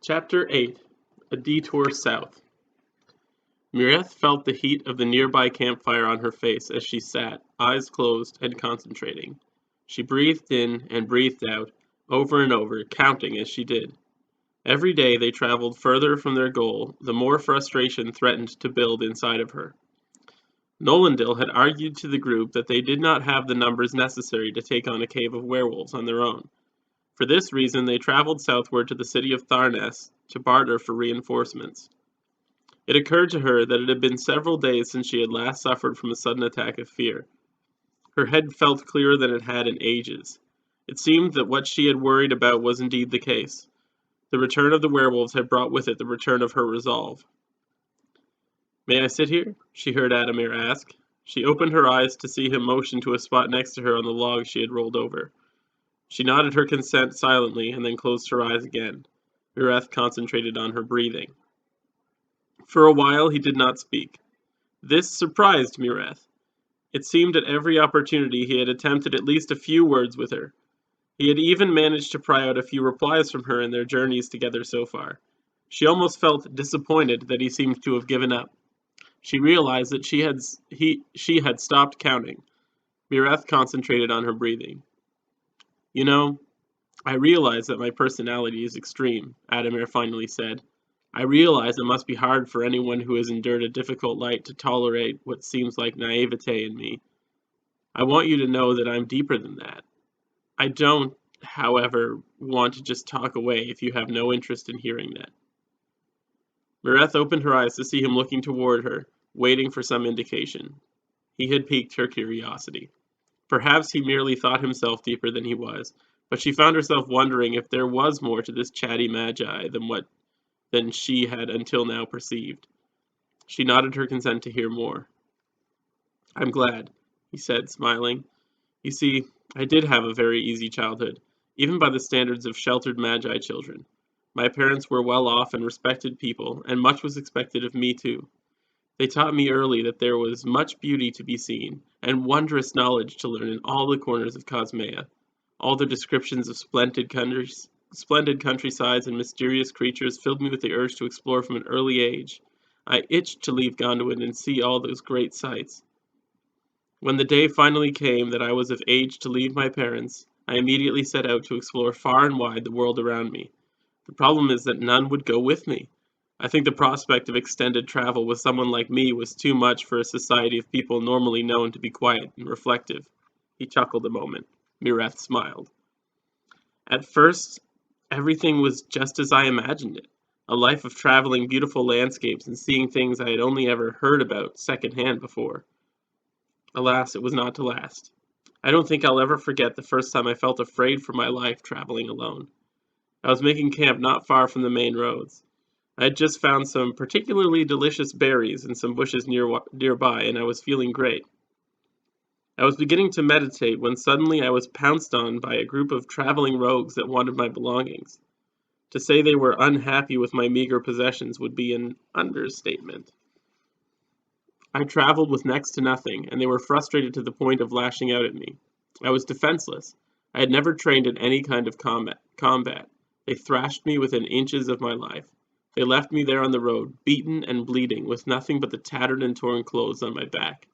Chapter 8 A Detour South. Mireth felt the heat of the nearby campfire on her face as she sat, eyes closed and concentrating. She breathed in and breathed out, over and over, counting as she did. Every day they traveled further from their goal, the more frustration threatened to build inside of her. Nolandil had argued to the group that they did not have the numbers necessary to take on a cave of werewolves on their own. For this reason, they traveled southward to the city of Tharnes to barter for reinforcements. It occurred to her that it had been several days since she had last suffered from a sudden attack of fear. Her head felt clearer than it had in ages. It seemed that what she had worried about was indeed the case. The return of the werewolves had brought with it the return of her resolve. "May I sit here?" she heard Adamir ask. She opened her eyes to see him motion to a spot next to her on the log she had rolled over. She nodded her consent silently and then closed her eyes again. Mireth concentrated on her breathing. For a while he did not speak. This surprised Mireth. It seemed at every opportunity he had attempted at least a few words with her. He had even managed to pry out a few replies from her in their journeys together so far. She almost felt disappointed that he seemed to have given up. She realized that she had stopped counting. Mireth concentrated on her breathing. "You know, I realize that my personality is extreme," Adamir finally said. "I realize it must be hard for anyone who has endured a difficult life to tolerate what seems like naivete in me. I want you to know that I'm deeper than that. I don't, however, want to just talk away if you have no interest in hearing that." Mireth opened her eyes to see him looking toward her, waiting for some indication. He had piqued her curiosity. Perhaps he merely thought himself deeper than he was, but she found herself wondering if there was more to this chatty magi than she had until now perceived. She nodded her consent to hear more. "I'm glad," he said, smiling. "You see, I did have a very easy childhood, even by the standards of sheltered magi children. My parents were well-off and respected people, and much was expected of me too. They taught me early that there was much beauty to be seen, and wondrous knowledge to learn in all the corners of Cosmea. All their descriptions of splendid countrysides and mysterious creatures filled me with the urge to explore from an early age. I itched to leave Gondolin and see all those great sights. When the day finally came that I was of age to leave my parents, I immediately set out to explore far and wide the world around me. The problem is that none would go with me. I think the prospect of extended travel with someone like me was too much for a society of people normally known to be quiet and reflective." He chuckled a moment. Mireth smiled. "At first, everything was just as I imagined it. A life of traveling beautiful landscapes and seeing things I had only ever heard about secondhand before. Alas, it was not to last. I don't think I'll ever forget the first time I felt afraid for my life traveling alone. I was making camp not far from the main roads. I had just found some particularly delicious berries in some bushes nearby, and I was feeling great. I was beginning to meditate when suddenly I was pounced on by a group of traveling rogues that wanted my belongings. To say they were unhappy with my meager possessions would be an understatement. I traveled with next to nothing, and they were frustrated to the point of lashing out at me. I was defenseless. I had never trained in any kind of combat. They thrashed me within inches of my life. They left me there on the road, beaten and bleeding, with nothing but the tattered and torn clothes on my back."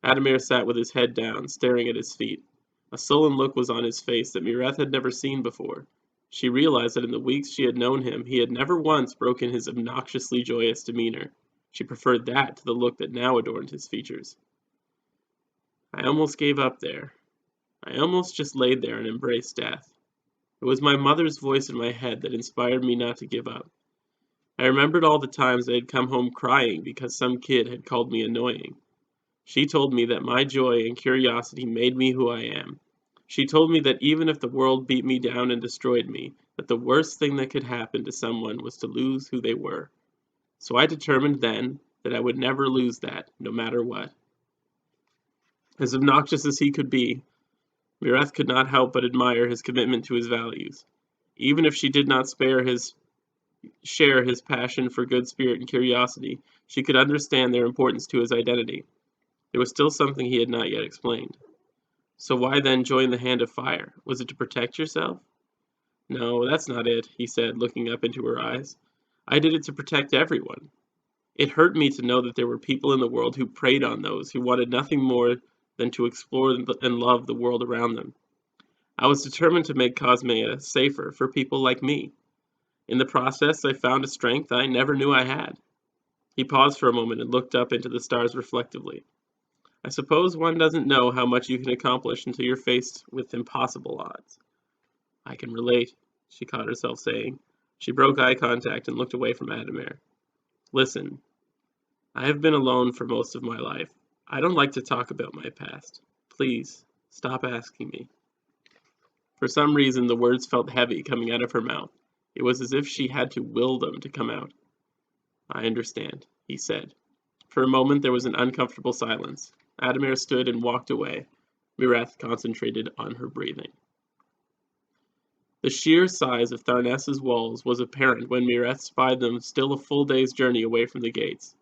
Adamir sat with his head down, staring at his feet. A sullen look was on his face that Mireth had never seen before. She realized that in the weeks she had known him, he had never once broken his obnoxiously joyous demeanor. She preferred that to the look that now adorned his features. "I almost gave up there. I almost just laid there and embraced death. It was my mother's voice in my head that inspired me not to give up. I remembered all the times I had come home crying because some kid had called me annoying. She told me that my joy and curiosity made me who I am. She told me that even if the world beat me down and destroyed me, that the worst thing that could happen to someone was to lose who they were. So I determined then that I would never lose that, no matter what." As obnoxious as he could be, Mireth could not help but admire his commitment to his values. Even if she did not share his passion for good spirit and curiosity, she could understand their importance to his identity. There was still something he had not yet explained. "So why then join the Hand of Fire? Was it to protect yourself?" No, that's not it, he said, looking up into her eyes. I did it to protect everyone. It hurt me to know that there were people in the world who preyed on those who wanted nothing more than to explore and love the world around them. I was determined to make Cosmea safer for people like me. In the process, I found a strength I never knew I had. He paused for a moment and looked up into the stars reflectively. I suppose one doesn't know how much you can accomplish until you're faced with impossible odds. I can relate, she caught herself saying. She broke eye contact and looked away from Adamir. Listen, I have been alone for most of my life. I don't like to talk about my past. Please, stop asking me. For some reason, the words felt heavy coming out of her mouth. It was as if she had to will them to come out. I understand, he said. For a moment, there was an uncomfortable silence. Adamir stood and walked away. Mireth concentrated on her breathing. The sheer size of Tharness's walls was apparent when Mireth spied them still a full day's journey away from the gates.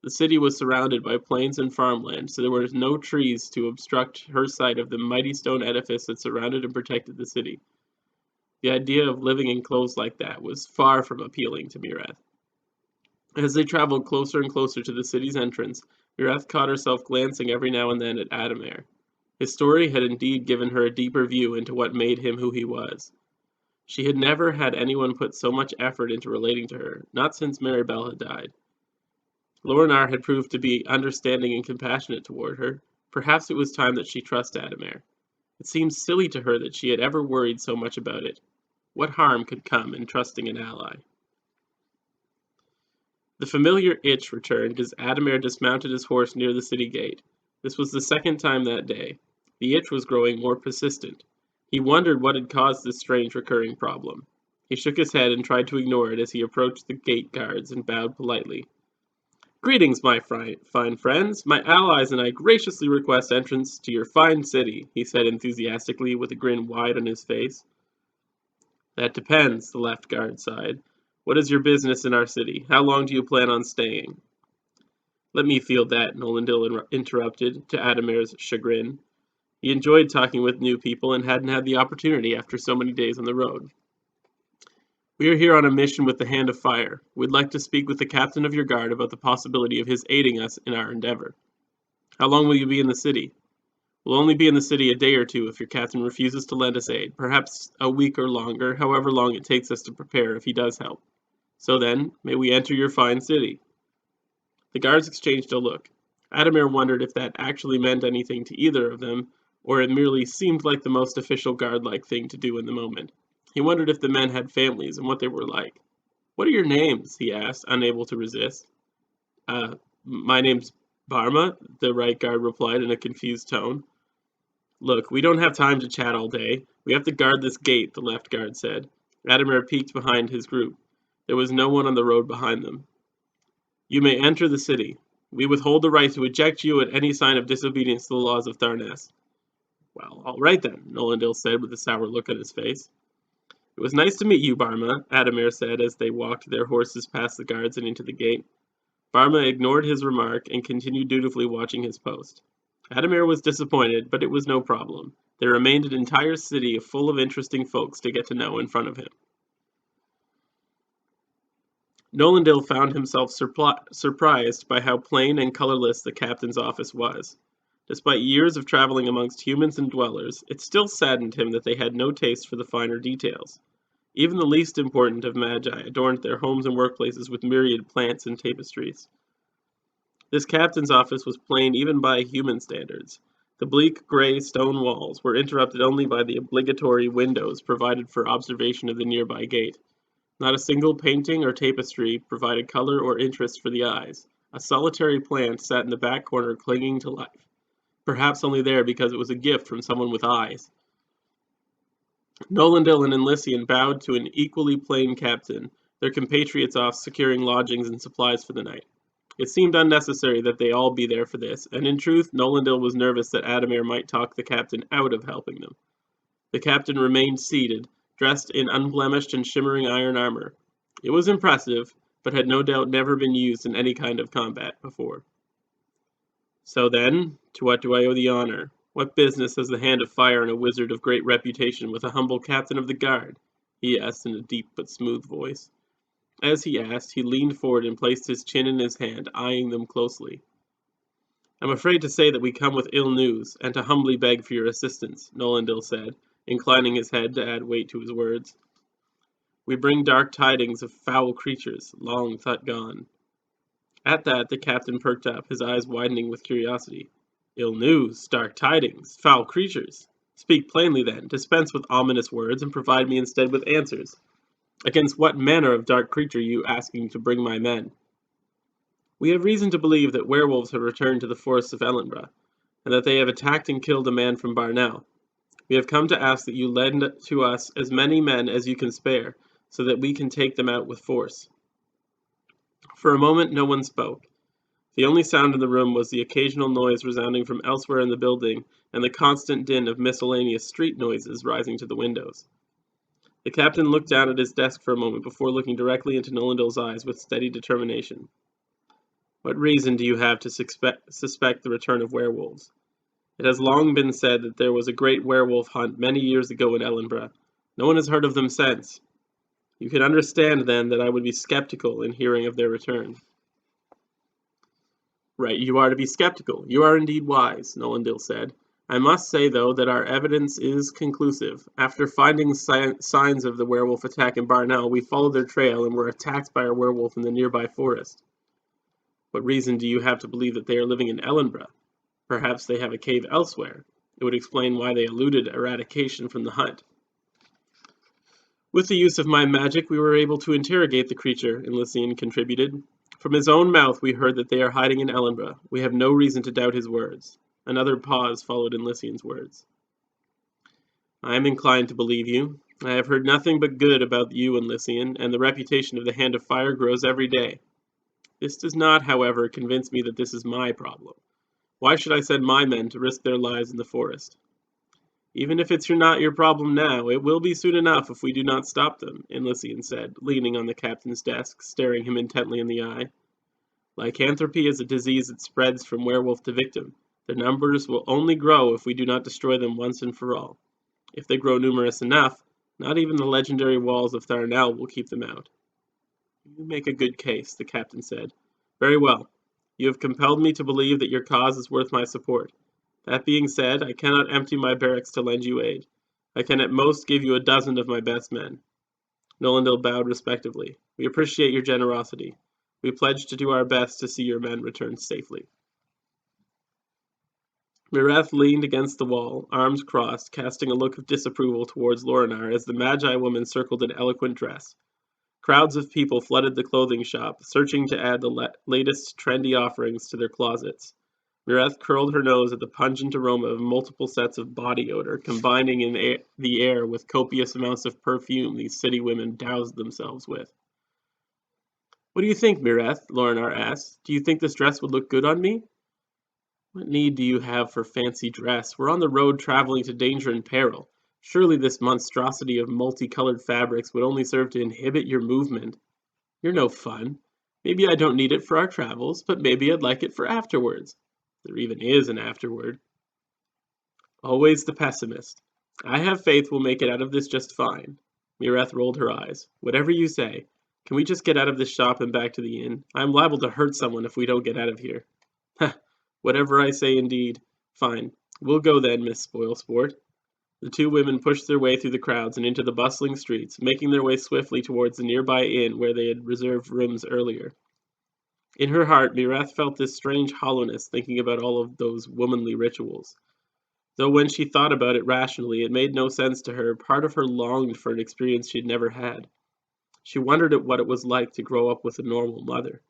The city was surrounded by plains and farmland, so there were no trees to obstruct her sight of the mighty stone edifice that surrounded and protected the city. The idea of living enclosed like that was far from appealing to Mireth. As they traveled closer and closer to the city's entrance, Mireth caught herself glancing every now and then at Adamir. His story had indeed given her a deeper view into what made him who he was. She had never had anyone put so much effort into relating to her, not since Maribel had died. Lornar had proved to be understanding and compassionate toward her. Perhaps it was time that she trust Adamir. It seemed silly to her that she had ever worried so much about it. What harm could come in trusting an ally? The familiar itch returned as Adamir dismounted his horse near the city gate. This was the second time that day. The itch was growing more persistent. He wondered what had caused this strange recurring problem. He shook his head and tried to ignore it as he approached the gate guards and bowed politely. Greetings, my fine friends. My allies and I graciously request entrance to your fine city, he said enthusiastically with a grin wide on his face. That depends, the left guard sighed. What is your business in our city? How long do you plan on staying? Let me field that, Nolendil interrupted, to Adamir's chagrin. He enjoyed talking with new people and hadn't had the opportunity after so many days on the road. We are here on a mission with the Hand of Fire. We'd like to speak with the captain of your guard about the possibility of his aiding us in our endeavor. How long will you be in the city? We'll only be in the city a day or two if your captain refuses to lend us aid, perhaps a week or longer, however long it takes us to prepare if he does help. So then, may we enter your fine city? The guards exchanged a look. Adamir wondered if that actually meant anything to either of them, or it merely seemed like the most official guard-like thing to do in the moment. He wondered if the men had families and what they were like. What are your names? He asked, unable to resist. My name's Barma, the right guard replied in a confused tone. Look, we don't have time to chat all day. We have to guard this gate, the left guard said. Adamir peeked behind his group. There was no one on the road behind them. You may enter the city. We withhold the right to eject you at any sign of disobedience to the laws of Tharness. Well, all right then, Nolendil said with a sour look on his face. It was nice to meet you, Barma, Adamir said as they walked their horses past the guards and into the gate. Barma ignored his remark and continued dutifully watching his post. Adamir was disappointed, but it was no problem. There remained an entire city full of interesting folks to get to know in front of him. Nolendil found himself surprised by how plain and colorless the captain's office was. Despite years of traveling amongst humans and dwellers, it still saddened him that they had no taste for the finer details. Even the least important of magi adorned their homes and workplaces with myriad plants and tapestries. This captain's office was plain even by human standards. The bleak gray stone walls were interrupted only by the obligatory windows provided for observation of the nearby gate. Not a single painting or tapestry provided color or interest for the eyes. A solitary plant sat in the back corner clinging to life, perhaps only there because it was a gift from someone with eyes. Nolendil and Elysian bowed to an equally plain captain, their compatriots off securing lodgings and supplies for the night. It seemed unnecessary that they all be there for this, and in truth, Nolendil was nervous that Adamir might talk the captain out of helping them. The captain remained seated, dressed in unblemished and shimmering iron armor. It was impressive, but had no doubt never been used in any kind of combat before. So then, to what do I owe the honor? What business has the Hand of Fire and a wizard of great reputation with a humble captain of the guard? he asked in a deep but smooth voice. As he asked, he leaned forward and placed his chin in his hand, eyeing them closely. I'm afraid to say that we come with ill news, and to humbly beg for your assistance, Nolandil said, inclining his head to add weight to his words. We bring dark tidings of foul creatures, long thought gone. At that, the captain perked up, his eyes widening with curiosity. Ill news, dark tidings, foul creatures. Speak plainly then, dispense with ominous words, and provide me instead with answers. Against what manner of dark creature are you asking to bring my men? We have reason to believe that werewolves have returned to the forests of Ellenborough, and that they have attacked and killed a man from Barnell. We have come to ask that you lend to us as many men as you can spare, so that we can take them out with force. For a moment no one spoke. The only sound in the room was the occasional noise resounding from elsewhere in the building, and the constant din of miscellaneous street noises rising to the windows. The captain looked down at his desk for a moment before looking directly into Nolandil's eyes with steady determination. What reason do you have to suspect the return of werewolves? It has long been said that there was a great werewolf hunt many years ago in Ellenborough. No one has heard of them since. You can understand, then, that I would be skeptical in hearing of their return. Right, you are to be skeptical. You are indeed wise, Nolandil said. I must say, though, that our evidence is conclusive. After finding signs of the werewolf attack in Barnell, we followed their trail and were attacked by a werewolf in the nearby forest. What reason do you have to believe that they are living in Ellenborough? Perhaps they have a cave elsewhere. It would explain why they eluded eradication from the hunt. With the use of my magic, we were able to interrogate the creature, Elysian contributed. From his own mouth we heard that they are hiding in Ellenborough. We have no reason to doubt his words. Another pause followed Elysian's words. I am inclined to believe you. I have heard nothing but good about you, Elysian, and the reputation of the Hand of Fire grows every day. This does not, however, convince me that this is my problem. Why should I send my men to risk their lives in the forest? Even if it's not your problem now, it will be soon enough if we do not stop them, Elysian said, leaning on the captain's desk, staring him intently in the eye. Lycanthropy is a disease that spreads from werewolf to victim. Their numbers will only grow if we do not destroy them once and for all. If they grow numerous enough, not even the legendary walls of Tharnell will keep them out. You make a good case, the captain said. Very well. You have compelled me to believe that your cause is worth my support. That being said, I cannot empty my barracks to lend you aid. I can at most give you a dozen of my best men. Nolandil bowed respectively. We appreciate your generosity. We pledge to do our best to see your men return safely. Mireth leaned against the wall, arms crossed, casting a look of disapproval towards Lorinar as the Magi woman circled an eloquent dress. Crowds of people flooded the clothing shop, searching to add the latest trendy offerings to their closets. Mireth curled her nose at the pungent aroma of multiple sets of body odor, combining in the air with copious amounts of perfume these city women doused themselves with. What do you think, Mireth? Lorinar asked. Do you think this dress would look good on me? What need do you have for fancy dress? We're on the road traveling to danger and peril. Surely this monstrosity of multicolored fabrics would only serve to inhibit your movement. You're no fun. Maybe I don't need it for our travels, but maybe I'd like it for afterwards. There even is an afterward. Always the pessimist. I have faith we'll make it out of this just fine. Mireth rolled her eyes. Whatever you say. Can we just get out of this shop and back to the inn? I'm liable to hurt someone if we don't get out of here. Ha! Whatever I say indeed. Fine. We'll go then, Miss Spoilsport. The two women pushed their way through the crowds and into the bustling streets, making their way swiftly towards the nearby inn where they had reserved rooms earlier. In her heart, Mireth felt this strange hollowness thinking about all of those womanly rituals. Though when she thought about it rationally, it made no sense to her. Part of her longed for an experience she had never had. She wondered at what it was like to grow up with a normal mother.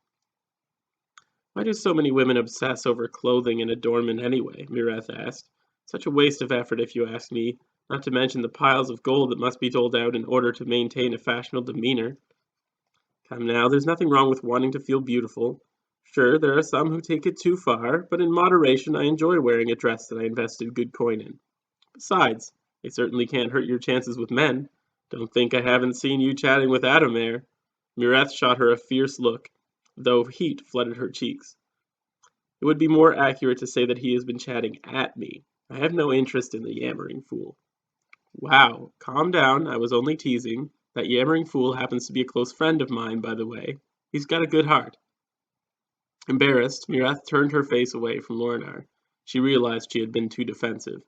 Why do so many women obsess over clothing and adornment anyway? Mireth asked. Such a waste of effort, if you ask me, not to mention the piles of gold that must be doled out in order to maintain a fashionable demeanor. Come now, there's nothing wrong with wanting to feel beautiful. Sure, there are some who take it too far, but in moderation I enjoy wearing a dress that I invested good coin in. Besides, they certainly can't hurt your chances with men. Don't think I haven't seen you chatting with Adamare. Mireth shot her a fierce look, though heat flooded her cheeks. It would be more accurate to say that he has been chatting at me. I have no interest in the yammering fool. Wow, calm down, I was only teasing. That yammering fool happens to be a close friend of mine, by the way. He's got a good heart." Embarrassed, Mirath turned her face away from Lornar. She realized she had been too defensive.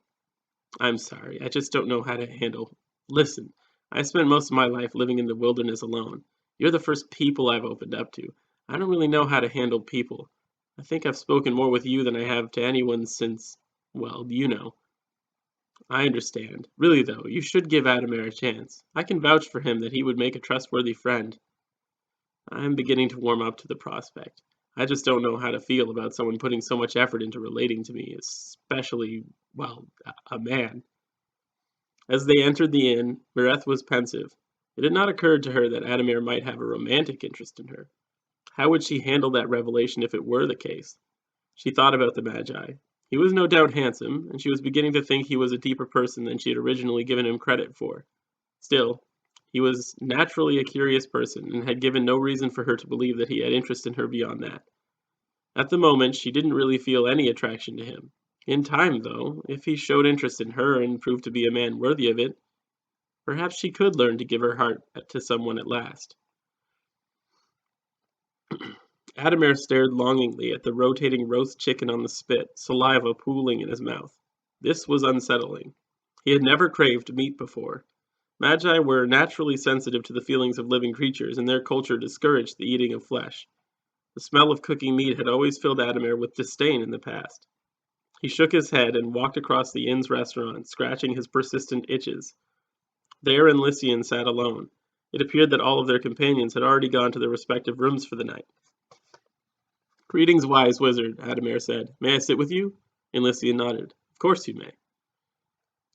"I'm sorry, I just don't know how to handle—" "Listen, I spent most of my life living in the wilderness alone. You're the first people I've opened up to. I don't really know how to handle people. I think I've spoken more with you than I have to anyone since, well, you know." "I understand. Really, though, you should give Adamir a chance. I can vouch for him that he would make a trustworthy friend." "I'm beginning to warm up to the prospect. I just don't know how to feel about someone putting so much effort into relating to me, especially, well, a man." As they entered the inn, Mireth was pensive. It had not occurred to her that Adamir might have a romantic interest in her. How would she handle that revelation if it were the case? She thought about the Magi. He was no doubt handsome, and she was beginning to think he was a deeper person than she had originally given him credit for. Still, he was naturally a curious person, and had given no reason for her to believe that he had interest in her beyond that. At the moment, she didn't really feel any attraction to him. In time, though, if he showed interest in her and proved to be a man worthy of it, perhaps she could learn to give her heart to someone at last. Adamir stared longingly at the rotating roast chicken on the spit, saliva pooling in his mouth. This was unsettling. He had never craved meat before. Magi were naturally sensitive to the feelings of living creatures, and their culture discouraged the eating of flesh. The smell of cooking meat had always filled Adamir with disdain in the past. He shook his head and walked across the inn's restaurant, scratching his persistent itches. There Lycian sat alone. It appeared that all of their companions had already gone to their respective rooms for the night. "Greetings, wise wizard," Adamir said. "May I sit with you?" Lycian nodded. "Of course you may."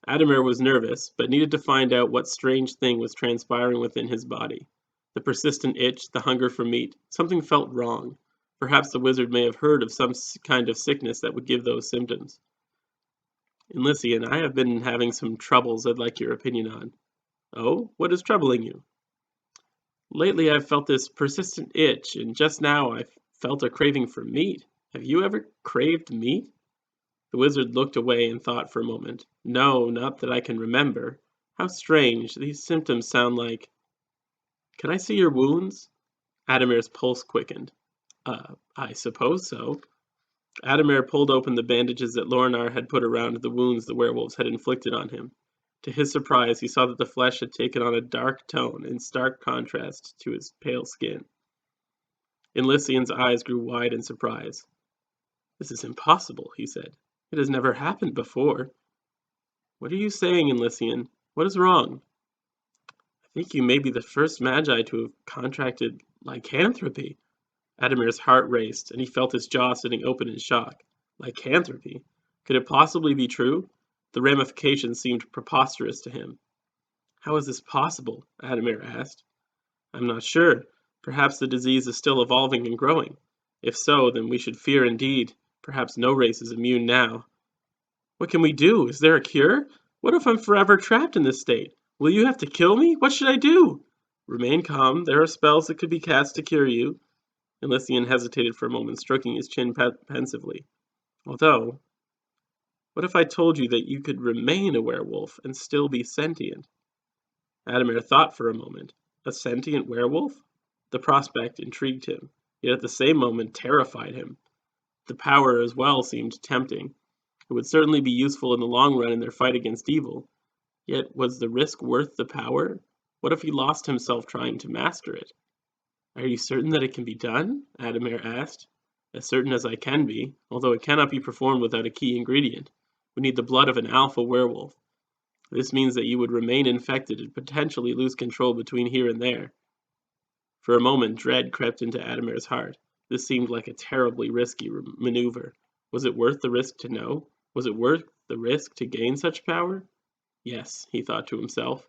Adamir was nervous, but needed to find out what strange thing was transpiring within his body. The persistent itch, the hunger for meat, something felt wrong. Perhaps the wizard may have heard of some kind of sickness that would give those symptoms. "Lycian, I have been having some troubles I'd like your opinion on." "Oh, what is troubling you?" "Lately I've felt this persistent itch, and just now I felt a craving for meat. Have you ever craved meat?" The wizard looked away and thought for a moment. "No, not that I can remember. How strange, these symptoms sound like—" "Can I see your wounds?" Adamir's pulse quickened. I suppose so." Adamir pulled open the bandages that Lornar had put around the wounds the werewolves had inflicted on him. To his surprise, he saw that the flesh had taken on a dark tone in stark contrast to his pale skin. Lycian's eyes grew wide in surprise. "This is impossible," he said. "It has never happened before." "What are you saying, Lycian? What is wrong?" "I think you may be the first Magi to have contracted lycanthropy." Adamir's heart raced, and he felt his jaw sitting open in shock. Lycanthropy? Could it possibly be true? The ramifications seemed preposterous to him. "How is this possible?" Adamir asked. "I'm not sure. Perhaps the disease is still evolving and growing. If so, then we should fear indeed. Perhaps no race is immune now." "What can we do? Is there a cure? What if I'm forever trapped in this state? Will you have to kill me? What should I do?" "Remain calm. There are spells that could be cast to cure you." Lycian hesitated for a moment, stroking his chin pensively. "Although, what if I told you that you could remain a werewolf and still be sentient?" Adamir thought for a moment. A sentient werewolf? The prospect intrigued him, yet at the same moment terrified him. The power as well seemed tempting. It would certainly be useful in the long run in their fight against evil. Yet was the risk worth the power? What if he lost himself trying to master it? "Are you certain that it can be done?" Adamir asked. "As certain as I can be, although it cannot be performed without a key ingredient. We need the blood of an alpha werewolf. This means that you would remain infected and potentially lose control between here and there." For a moment dread crept into Adamir's heart. This seemed like a terribly risky maneuver. Was it worth the risk to know? Was it worth the risk to gain such power? Yes, he thought to himself.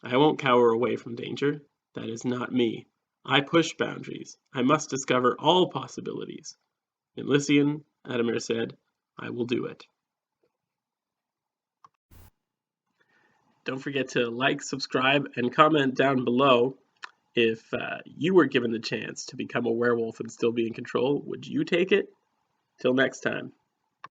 I won't cower away from danger. That is not me. I push boundaries. I must discover all possibilities. Lycian, Adamir said, I will do it. Don't forget to like, subscribe, and comment down below if you were given the chance to become a werewolf and still be in control. Would you take it? Till next time.